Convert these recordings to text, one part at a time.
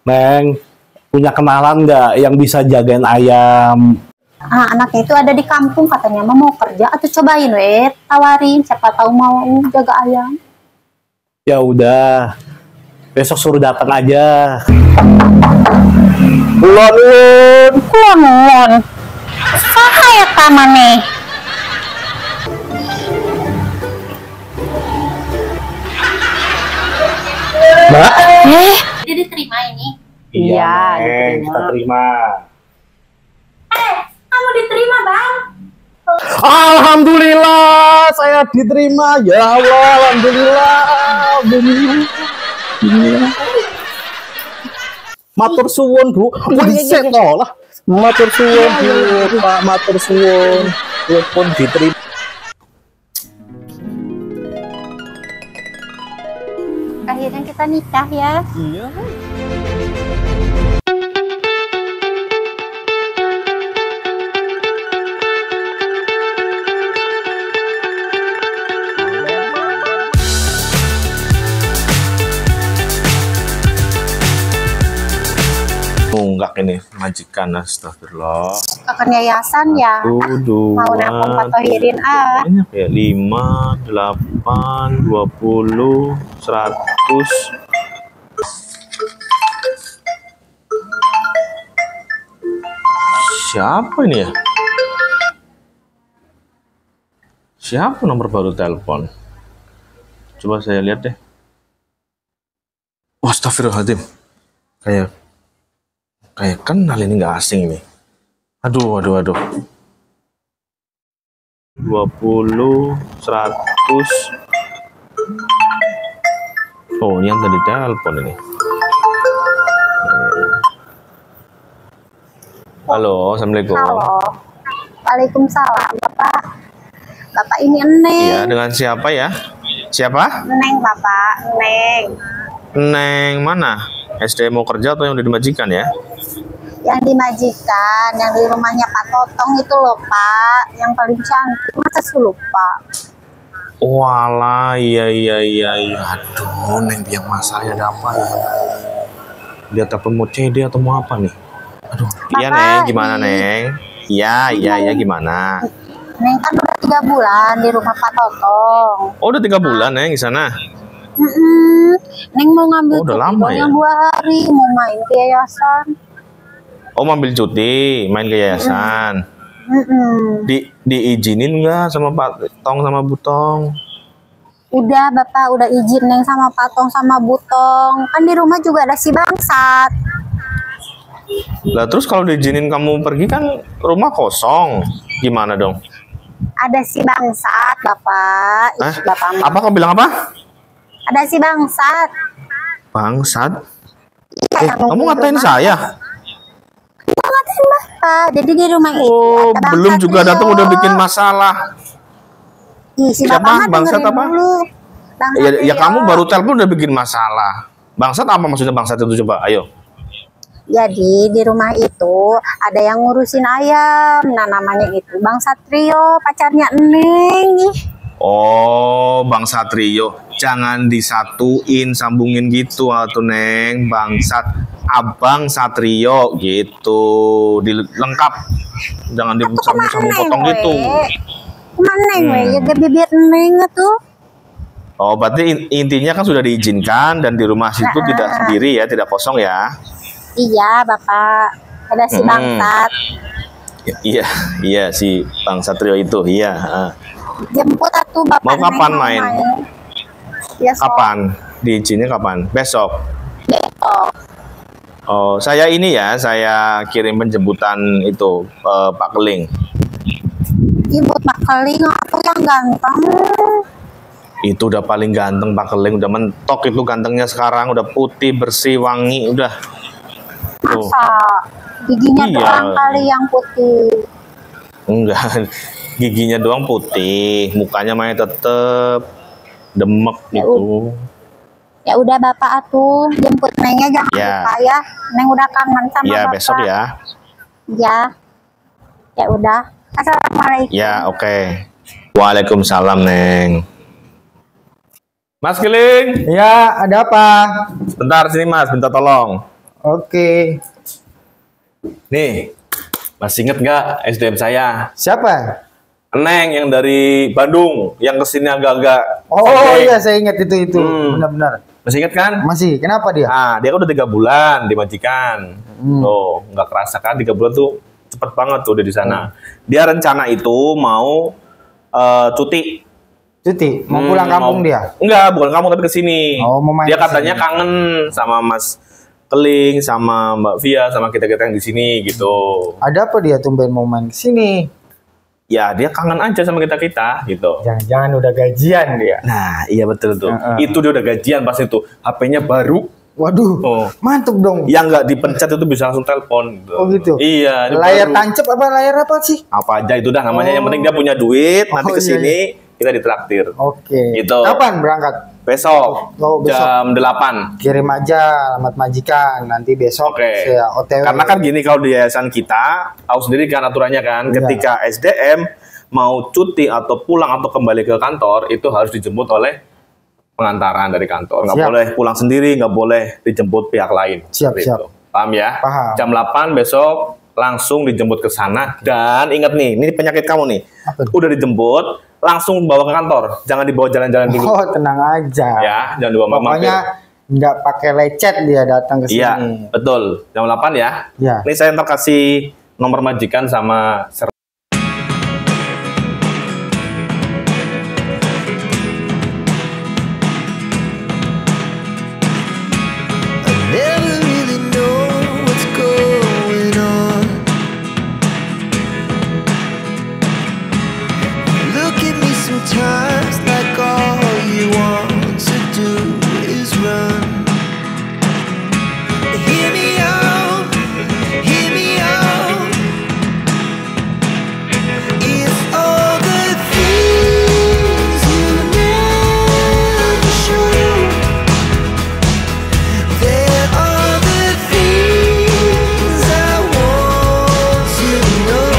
Neng, punya kenalan nggak yang bisa jagain ayam? Anaknya itu ada di kampung, katanya mau kerja, atau cobain tawarin, siapa tahu mau jaga ayam. Ya udah, besok suruh datang aja. Kulon. Saha ya taman nih? Mbak? Jadi diterima ini? Iya, Neng, diterima. kita terima. Kamu diterima, Bang? Alhamdulillah, saya diterima. Ya Allah, alhamdulillah. Alhamdulillah. Matur suwun, Bu. Dhisik to lah. Matur suwun, Bu. Pak, matur suwun. Pun diterima. Akhirnya kita nikah ya. Iya. Nunggak ini majikan, astagfirullah. Akan yayasan ya. Mau nabung patohirin banyak ya, 5, 8, 20, 100. Siapa ini ya? Siapa nomor baru telepon? Coba saya lihat deh. Astagfirullahaladzim. Kayak kenal ini, nggak asing nih. Aduh. 20, 100. Oh, ini yang tadi telepon ini. Halo, assalamualaikum. Halo. Waalaikumsalam, Bapak. Bapak ini Neng. Iya, dengan siapa ya? Siapa? Neng, Bapak. Neng. Neng mana? SD mau kerja atau yang udah dimajikan ya? Yang dimajikan, yang di rumahnya Pak Totong itu loh, Pak. Yang paling cantik. Masa sih lupa? Walah, iya. Aduh, Neng, biang masalahnya ada apa ya? Dia telepon mau CD atau mau apa nih? Aduh, iya Neng, gimana Neng? Iya, gimana? Neng kan udah 3 bulan di rumah Pak Totong. Oh, udah 3 bulan Neng di sana? Neng mau ngambil udah cuti lama ya? yang 2 hari, mau main ke yayasan. Oh, ambil cuti, main ke yayasan. Diizinin nggak sama Pak Tong sama Bu Tong? Udah, Bapak, udah izin Neng sama Pak Tong sama Bu Tong. Kan di rumah juga ada si Bangsat. Lah terus kalau diizinin kamu pergi kan rumah kosong. Gimana dong? Ada si Bangsat, Bapak. Bapak apa kau bilang apa? Ada si Bangsat. Bangsat? Iya, kamu ngatain saya? Ngatain Bapak. Jadi di rumah itu ada belum Bangsat juga Trio. datang udah bikin masalah. Si siapa? Bapak Bangsat apa? Ya kamu baru telepon udah bikin masalah. Bangsat apa maksudnya bangsat itu, coba ayo. Jadi di rumah itu ada yang ngurusin ayam. Nah, namanya itu Bang Satrio, pacarnya Neng. Oh, Bang Satrio. Jangan disatuin, sambungin gitu atau Neng. Bangsat Abang Satrio gitu. Dilengkap. Jangan disambung-sambung potong gitu. Mana Neng ya bibir Neng tuh. Oh, berarti intinya kan sudah diizinkan dan di rumah situ tidak sendiri ya, tidak kosong ya. Iya, Bapak. Ada si Bangsat. Iya si Bang Satrio itu, iya. Jemput atuh Bapak. Mau kapan main? Ya, kapan? Diizinnya kapan? Besok. Besok. Oh, saya ini ya, saya kirim penjemputan itu Pak Keling. Ibu Pak Keling atau yang ganteng? Itu udah paling ganteng Pak Keling, udah mentok itu gantengnya sekarang, udah putih, bersih, wangi, udah. Masa giginya doang kali yang putih? Enggak, giginya doang putih, mukanya main tetep demek gitu. Ya udah Bapak atuh jemput Nengnya, jangan lupa ya. Neng udah kangen sama Bapak. Besok ya. Ya udah. Assalamualaikum. Ya, oke. Waalaikumsalam, Neng. Mas Keling. Ya, ada apa? Bentar sini Mas, minta tolong. Oke. Nih, masih inget nggak SDM saya? Siapa? Neng yang dari Bandung, yang kesini agak-agak. Oh something. iya, saya ingat itu. Benar-benar. Masih inget kan? Masih. Kenapa dia? Nah, dia kan udah 3 bulan dimajikan. Tuh, nggak kerasa kan 3 bulan tuh cepet banget tuh udah di sana. Dia rencana itu mau cuti. Cuti. Mau pulang kampung dia? Enggak, bukan kampung tapi kesini. Oh, mau main dia katanya kesini. kangen sama Mas Keling, sama Mbak Via, sama kita-kita yang di sini gitu. Ada apa dia tumben mau main kesini? Ya, dia kangen aja sama kita-kita gitu. Jangan-jangan udah gajian dia. Nah, iya betul tuh. Itu dia udah gajian pas itu. HP-nya baru. Waduh, Oh. mantep dong. Yang nggak dipencet itu bisa langsung telepon. Gitu. Oh gitu. Iya. ini Layar baru. tancap apa layar apa sih? Apa aja itu dah namanya. Yang penting dia punya duit. Nanti Oh, kesini kita ditraktir. Oke. Gitu. Kapan berangkat? Besok, Oh, besok. jam 8. Kirim aja alamat majikan. Nanti besok Oke. saya OTW. Karena kan gini kalau di yayasan kita, tahu sendiri kan aturannya kan. Iya. Ketika SDM mau cuti atau pulang atau kembali ke kantor itu harus dijemput oleh pengantaran dari kantor. Nggak Siap. boleh pulang sendiri, nggak boleh dijemput pihak lain. Siap, Seperti siap. itu. Paham ya? Paham. Jam 8 besok langsung dijemput ke sana. Dan ingat nih, ini penyakit kamu nih. Apa tuh? Udah dijemput, langsung bawa ke kantor. Jangan dibawa jalan-jalan dulu. Oh, tenang aja. Ya, jangan dibawa mampir. Pokoknya nggak pakai lecet dia datang ke sini. Iya, betul. Jam 8 ya. Iya. Ini saya ntar kasih nomor majikan sama Never really know what's going on. Look at me sometimes like all you want to do is run. Hear me out, hear me out. It's all the things you never show. There are the things I want to know.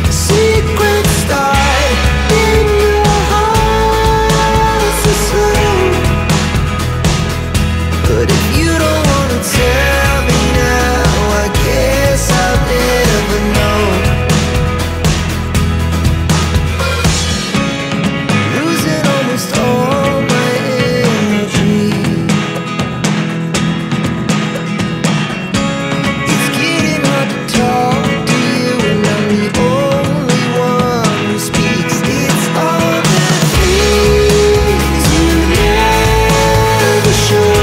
Secrets start in your heart so slow. But if you don't wanna tell me now, I guess I'll never know. Losing almost all my energy. It's getting hard to talk to you, and I'm the only one who speaks. It's all the things you never show.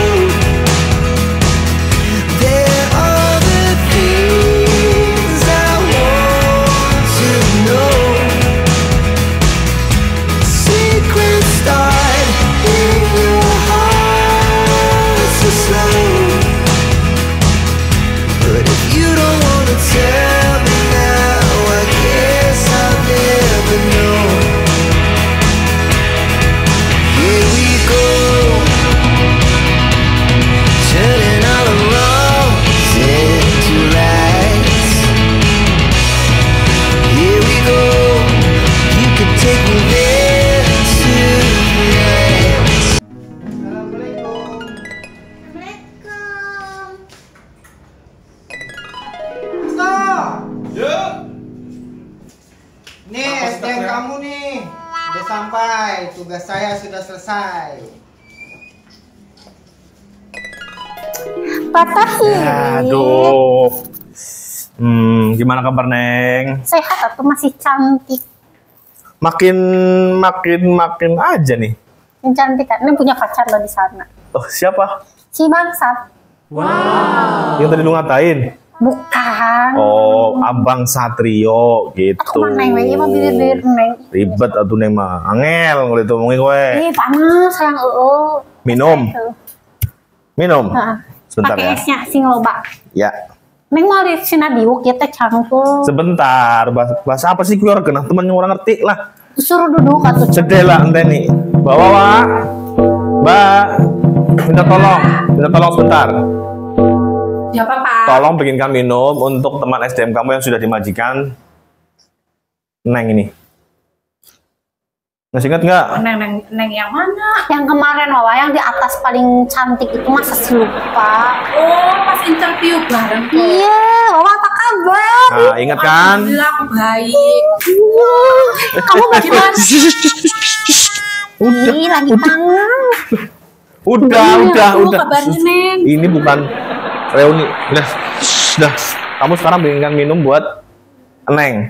There are the things I want to know. Secrets start in your heart so slow. But if you don't wanna tell me now, I guess I'll never know. Here we go, turning all the wrongs into rights. Here we go, you could take me there tonight. Nih, SDM kamu nih. Udah sampai. Tugas saya sudah selesai. Patahin. Aduh. Gimana kabar Neng? Sehat atau masih cantik? Makin aja nih. Yang cantik kan? Ini punya pacar lo di sana. Oh, siapa? Si bangsat. Yang tadi lu ngatain? Bukan. Oh, Abang Satrio gitu. Aku mah neng, ini mah bibir neng. Ribet atuh Neng mah. Angel kalau diomongin gue. Panas sayang Minum. Minum. Heeh. Sebentar Pakai ya. esnya sing loba. Ya. Neng mau di sina diuk ya teh cangkul. Sebentar. Bahasa apa sih keluar genah temen yang orang ngerti lah. Suruh duduk atuh. Sedela ente nih. Bawa, Wak. Mbak. Minta tolong sebentar. Ya Pak. Tolong bikinkan minum untuk teman SDM kamu yang sudah dimajikan. Neng ini. Masih ingat nggak? Neng yang mana? Yang kemarin Wawa yang di atas paling cantik itu masa sih lupa. Oh, pas interview bareng tuh. Iya, Wawa apa kabar? Nah, ingat kan? Alhamdulillah aku baik. Kamu bagaimana? Udah, Ih, lagi kangen. udah. Kabarnya, Neng. Ini bukan reuni. Udah. Kamu sekarang bikinkan minum buat Neng.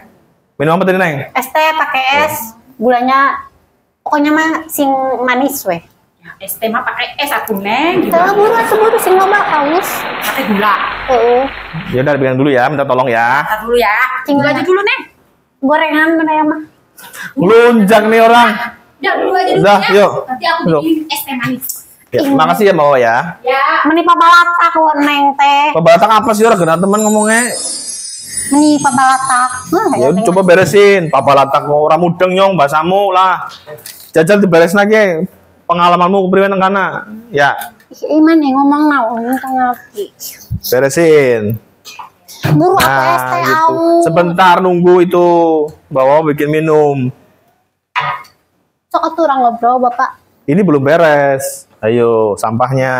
Minum apa tadi, Neng? Es teh pakai es, gulanya pokoknya mah sing manis weh. Ya, es teh mah pakai es aku, Neng. Buru sing loba haus. Pakai gula. Heeh. Ya udah bikin dulu ya, minta tolong ya. Tar dulu ya. Tinggal aja dulu, Neng. Gorengan mana ya mah? Lunjak nih orang. Ya, dulu aja dulu Udah, ya. yuk. Nanti aku Yuk. bikin es teh manis. Ya, makasih ya Bawa ya. Ya. Meni pabalatak neng teh. Pebalatak apa sih orang kena teman ngomongnya? Meni pabalatak. Ya udah, coba beresin. Pabalatak orang mudeng nyong bahasamu lah. Jajal diberesin lagi. Pengalamanmu kepriwe nang kana. Ya, Iman yang ngomong naon teu ngerti. beresin. Buru aku es Nah, teh gitu. au. Sebentar nunggu itu. Bawa bikin minum. Sok atuh urang ngobrol Bapak. Ini belum beres. Ayo, sampahnya.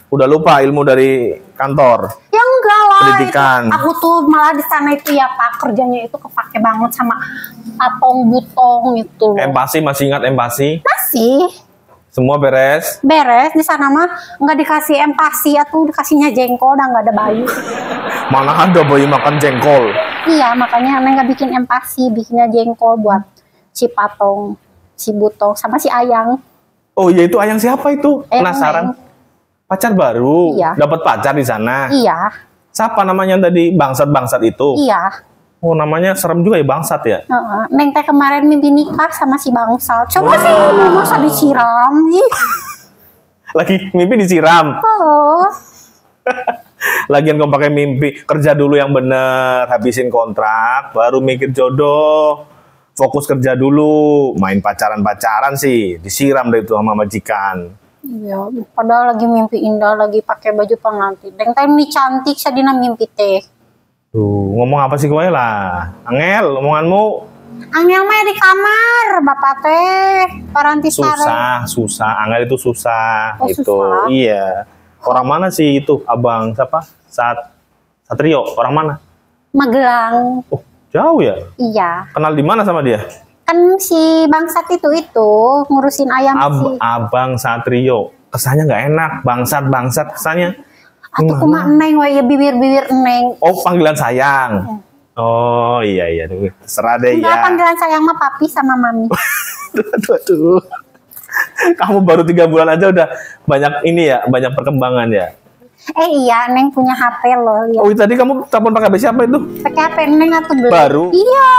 Udah lupa ilmu dari kantor. Ya enggak lah. Pendidikan. Itu, aku tuh malah di sana itu ya Pak, kerjanya itu kepake banget sama patong butong itu loh. Empasi, masih ingat empasi? Masih Semua beres. beres di sana mah nggak dikasih empasi atau dikasihnya jengkol dan nggak ada bayi. Mana ada bayi makan jengkol? Iya makanya Neng nggak bikin empasi, bikinnya jengkol buat si patong, si butong sama si ayang. Oh iya, itu ayang siapa itu? Ayang Penasaran. Neng. Pacar baru. Iya. Dapat pacar di sana. Iya, Siapa namanya tadi? Bangsat-bangsat itu. iya. Oh, namanya serem juga ya, bangsat ya. Heeh. Neng teh kemarin mimpi nikah sama si bangsal. Coba sih masa disiram. Ih. Lagi mimpi disiram. Oh. Lagian kau pakai mimpi, kerja dulu yang bener, habisin kontrak, baru mikir jodoh. Fokus kerja dulu, main pacaran-pacaran sih, disiram deh itu sama majikan. Iya, padahal lagi mimpi indah, lagi pakai baju pengantin. Neng teh ini cantik, sadina mimpi teh. Tuh, ngomong apa sih kowe lah? Angel, omonganmu Angel mah di kamar, bapak teh. Paranti sare. susah. Angel itu susah. Oh, itu, susah. iya. Orang mana sih itu, abang siapa? Satrio, orang mana? Magelang. Oh, jauh ya? Iya. Kenal di mana sama dia? Kan si bangsat itu ngurusin ayam sih. Abang Satrio. Kesannya nggak enak, bangsat kesannya. Atuh kumaha Neng we ya bibir-bibir Neng. Oh, panggilan sayang. Oh, iya. Terserah deh Enggak, ya. panggilan sayang mah papi sama mami. Aduh. Kamu baru 3 bulan aja udah banyak ini ya, banyak perkembangan ya. Iya, Neng punya HP loh. Lihat. Oh, tadi kamu telepon pakai HP siapa itu? Pakai HP Neng atau beli? Baru? Iya.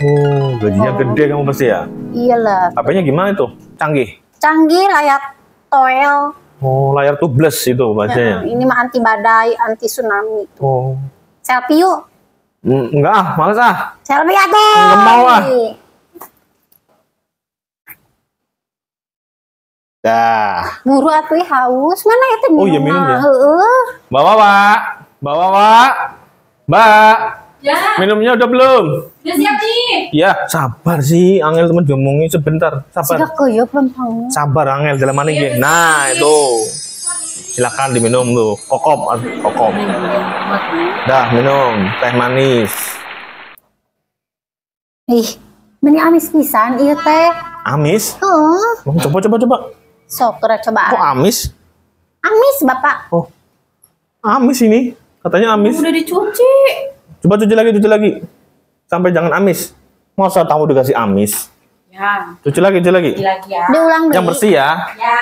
Oh, gajinya gede kamu pasti ya. Iyalah. HP-nya gimana itu? Canggih. Canggih layar toel. Oh, layar tubles itu bahasanya. Ini mah anti badai, anti tsunami. Oh. Selfie yuk. Enggak ah, males ah. Selfie atuh. Nggak mau, ah. Dah. Buru atuh haus. Mana itu minum? Oh, iya, minum ya. Heeh. Bawa, Pak. Mbak, Ya, minumnya udah belum? udah siap nih. Ya, sabar sih. Angel temen diomongin sebentar. Sabar. Siga keuyeuk lempang. Sabar Angel dalam mana ini? Nah, itu. Silakan diminum tuh. Kokop. Dah, minum. Teh manis. Ih, meni amis pisan ieu teh. Amis? Heeh. Oh, coba. Sok kira Kok cobaan. amis? Amis, Bapak. Oh, amis ini. Katanya amis. Udah dicuci. Coba cuci lagi. Sampai jangan amis. Masa tamu dikasih amis? Ya, Cuci lagi. lagi ya. Diulang Yang deui. bersih ya. Ya.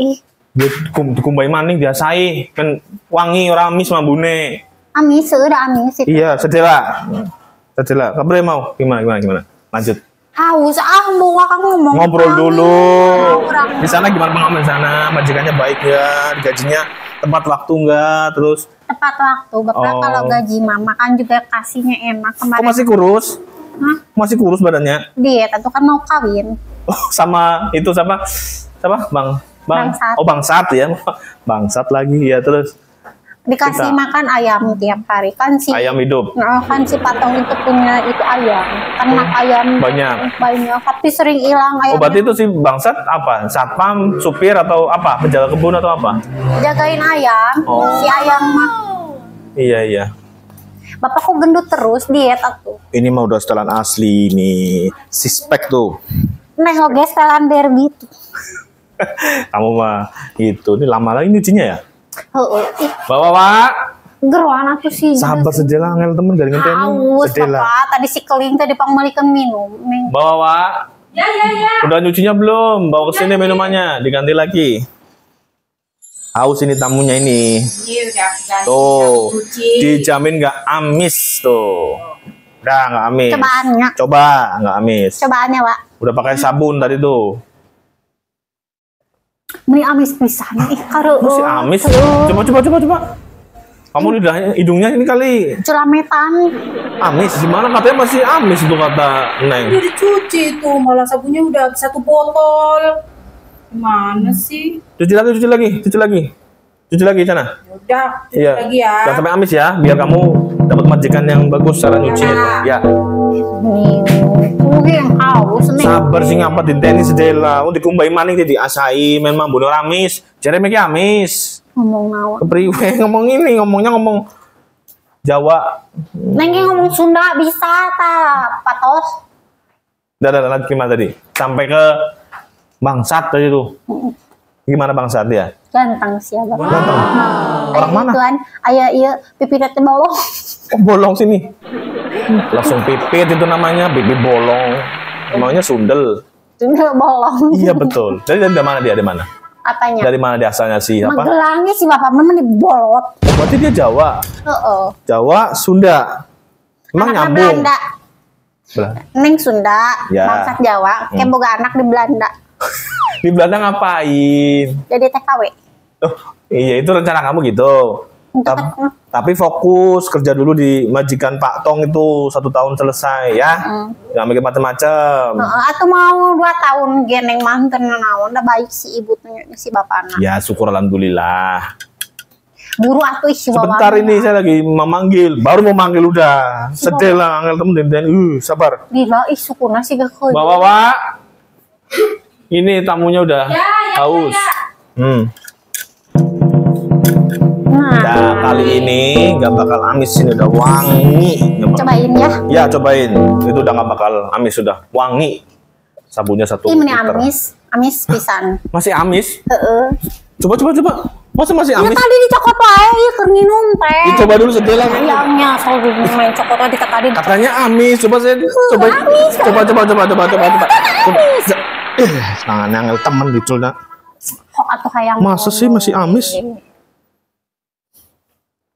Ih, Dia dikumbai maning biasai. Kan wangi orang amis mambune. amis udah amis itu. Iya, sedela. Kabar mau? Gimana? Lanjut. Haus buah kamu ngomong. Ngobrol dulu. Kurang. Di sana gimana pengalaman di sana? Majikannya baik ya? Gajinya tepat waktu enggak? Terus Tepat waktu, Bapak. Oh. Kalau gaji mama kan juga kasihnya enak. kok Kemarin masih kurus? Hah? Masih kurus badannya? diet atau kan mau kawin. Oh, sama itu siapa? Bang. Bangsat. Oh, bangsat ya. Bangsat lagi ya terus. Dikasih Kita. makan ayam tiap hari kan si Ayam hidup. Nah, kan si Patong itu punya itu ayam, ternak ayam banyak, tapi sering hilang Oh, ayamnya. berarti itu si bangsat apa? Satpam, supir atau apa? Penjaga kebun atau apa? Jagain ayam, Oh. si ayam mah. Iya, iya. Bapakku gendut terus diet aku. Ini mah udah setelan asli nih. Sispek tuh. Neng oge setelan derby tuh. Kamu mah gitu. Ini lama lagi nyucinya ya? Heeh. Ih, Bawa, Pak. geruan aku sih. Sabar sedela angel temen gak ngenteni. Haus, Sedela. Bapak. Tadi si keling tadi pangmelikan minum. Neng. Bawa, Pak. Ya, ya, ya. Udah nyucinya belum? Bawa ke sini minumannya, diganti lagi. Haus ini tamunya ini. Ini udah ganti, Tuh, udah cuci. dijamin nggak amis tuh. Udah nggak amis. Cobaannya. Coba nggak amis. Cobaannya, Pak. Udah pakai sabun tadi tuh. Ini amis pisan. Ih, karo. Masih amis. Coba. Kamu hidungnya ini kali Culametan. amis. Gimana katanya masih amis itu kata Neng. Udah dicuci tuh, malah sabunnya udah 1 botol. Gimana sih? Cuci lagi sana. Udah, cuci Iya. lagi ya. Jangan sampai amis ya, biar kamu dapat majikan yang bagus cara nyuci itu. Ya. Nih, yang haus nih. Sabar sih ngapa di tenis sedela. Oh dikumbai maning di asai memang bunuh amis. Jare meki amis. Ngomong nawa. Kepriwe ngomong ini, ngomong Jawa. Neng ngomong Sunda bisa tak, Patos? Dah gimana tadi? Sampai ke bangsat tadi tuh. Gimana bangsat ya? Ganteng sih ya, Bapak. Ganteng. Orang mana? Tuan, ayah iya pipitnya bolong. Oh, bolong sini. Langsung pipit itu namanya, pipi bolong. Namanya sundel. Ini bolong. Iya betul. Dari mana dia? Dari mana? Apanya? Dari mana dia asalnya sih? Apa? Magelangnya si Bapak memang dibolot. Oh, berarti dia Jawa. Heeh. Jawa, Sunda. Emang Anaknya nyambung. Belanda. Neng Sunda, Ya. bangsat Jawa, kayak boga anak di Belanda. Di Belanda ngapain? Jadi TKW. Oh, iya itu rencana kamu gitu. Tapi fokus kerja dulu di majikan Pak Tong itu 1 tahun selesai ya. Jangan mikir macam-macam. Atau mau 2 tahun geneng manten naon, udah baik si ibu si bapak anak. Ya syukur alhamdulillah. Buru atuh si bapak. Sebentar ini saya lagi memanggil, baru mau manggil udah. Sedih lah angel temen dan sabar. Gila, ih syukurna sih gak keuy. Bawa. Ini tamunya udah haus. Nah, kali ini nggak bakal amis, ini udah wangi. Cobain ya. Ya cobain, itu udah nggak bakal amis, sudah wangi. Sabunnya 1 Ini meni liter. amis pisan. Masih amis? Heeh. Coba. Masa masih Ya amis? tadi dicokot wae ieu keur nginum teh. Coba dulu sedelah. Ayamnya selalu main cokot tadi tadi. Katanya amis, coba saya coba. amis. Coba. Tangannya angel temen dicul nak. Kok atuh hayang. Masa sih masih amis?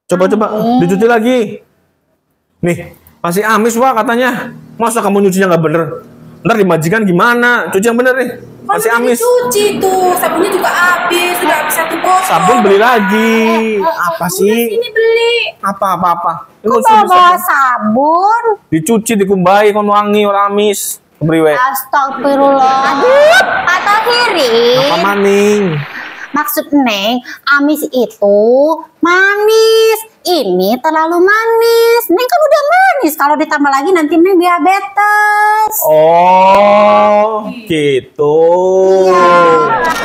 Coba, dicuci lagi. Nih, masih amis wah katanya. Masa kamu nyucinya nggak bener? Ntar dimajikan gimana? Cuci yang bener nih. Masih Kan udah amis. dicuci tuh, sabunnya juga habis, sudah habis 1 botol. Sabun beli lagi. Apa sih? Ini beli. Apa? Ini Kok udah bawa sabun? dicuci, dikumbai, kon wangi, orang amis. Kepriwe. Astagfirullah. Aduh, patah kiri. Apa maning? Maksud Neng, amis itu manis. Ini terlalu manis. Neng kan udah manis. Kalau ditambah lagi nanti Neng diabetes. Oh, gitu. Iya.